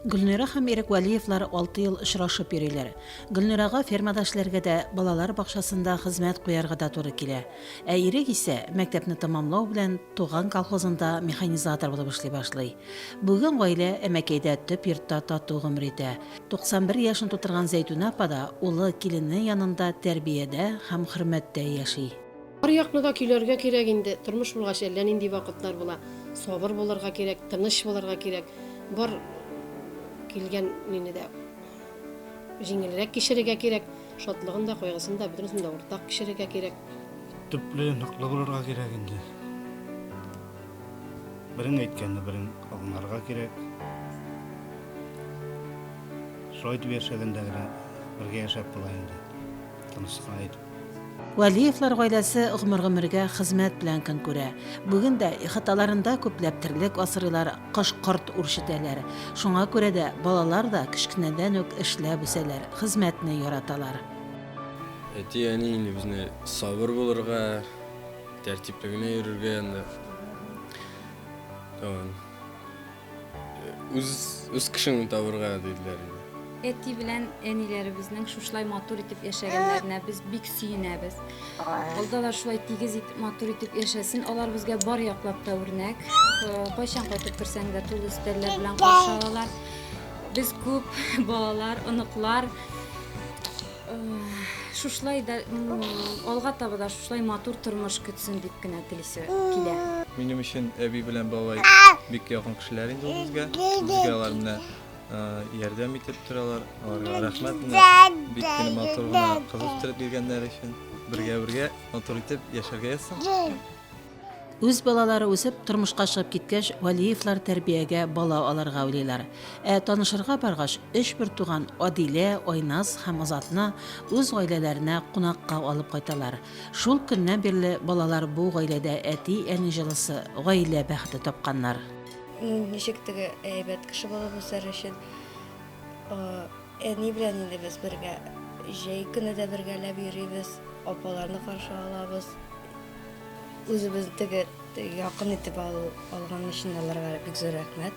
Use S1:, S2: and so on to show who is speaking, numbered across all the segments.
S1: Гөлнира һәм Ирек Вәлиевлар 6 ел очрашып йөриләр. Гөлнирага фермада эшләргә дә, балалар бакчасында хезмәт куярга да туры килә. Ә Ирек исә мәктәпне тәмамлау белән туган колхозында механизатор булып эшли башлый. Бүген гаилә Әмәкәйдә төп йортта тату гомер итә. 91 яшын тутырган Зәйтүнә апа да улы килене янында тәрбиядә һәм хөрмәттә яши.
S2: Аръякны да көйләргә кирәк инде. Тормыш булгач әллә нинди вакытлар була. Сабыр булырга кирәк, тыныч булырга кирәк. Бар килгән мине дә җиңелрәк кичерергә кирәк. Шатлыгын да, кайгысын да, бөтенесен дә уртак кичерергә кирәк.
S3: Төпле, ныклы булырга кирәк инде. Берең әйткәнне берең аңларга кирәк. Шулай итеп яшәгәндә генә бергә яшәп була инде. Тынычлык әйтеп.
S1: Вәлиевлар гаиләсе гомергә хезмәт белән көн күрә. Бүген дә хаталарында күпләп терлек асрыйлар, кош-корт үрчетәләр. Шуңа күрә дә балалар да кичкенәдән үк эшләп үсәләр, хезмәтне яраталар.
S4: Әти әни инде безне сабыр булырга, тәртипле генә йөрергә инде. Үз кешеңне табырга диделәр инде.
S5: Әти белән әниләребезнең шушлай матур итеп яшәгәннәренә без бик сөенәбез. Алда шулай тигез итеп матур итеп яшәсен, алар безгә бар яклап та үрнәк. Кайчан кайтып керсәң дә тулы өстәлләр белән каршы алалар. Без күп балалар, оныклар шушлай да алга таба да шушлай матур тормыш көтсен дип кенә телисе килә.
S6: Минем өчен әби белән бабай бик якын кешеләр инде безгә. Безгә алар менә ярдәм итеп торалар. Аларга рәхмәт. Бик кенә матур гына кыз үстереп биргәннәр өчен. Бергә матур итеп яшәргә язсын.
S1: Үз балалары үсеп, тормышка чыгып киткәч, Вәлиевлар тәрбиягә бала алырга уйлыйлар. Танышырга баргач, 3 бер туган Адилә, Айназ һәм Азатны үз гаиләләренә кунакка алып кайталар. Шул көннән бирле балалар бу гаиләдә әти-әни җылысы, гаилә бәхете тапканнар.
S7: Ничек теге әйбәт кеше булып үсәр өчен әни белән инде без бергә җәй көне дә бергәләп йөрибез, апаларны каршы алабыз. Үзебезне теге якын итеп алган өчен аларга бик зур рәхмәт.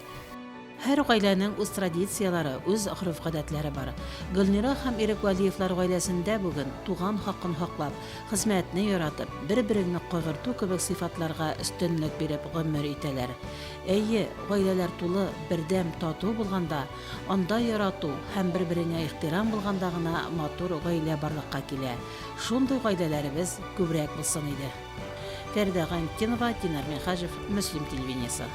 S1: Һәр гаиләнең үз традициялары, үз гореф-гадәтләре бар. Гөлнира һәм Ирек Вәлиевлар гаиләсендә бүген туган хакын хаклап, хезмәтне яратып, бер-береңне кайгырту кебек сыйфатларга өстенлек биреп гомер итәләр. Әйе, гаиләләр тулы, бердәм, тату булганда, анда ярату һәм бер-береңә ихтирам булганда гына матур гаилә барлыкка килә. Шундый гаиләләребез күбрәк булсын иде. Фәридә Гайнетдинова, Динар Михаҗев, Мөслим телевидениесе.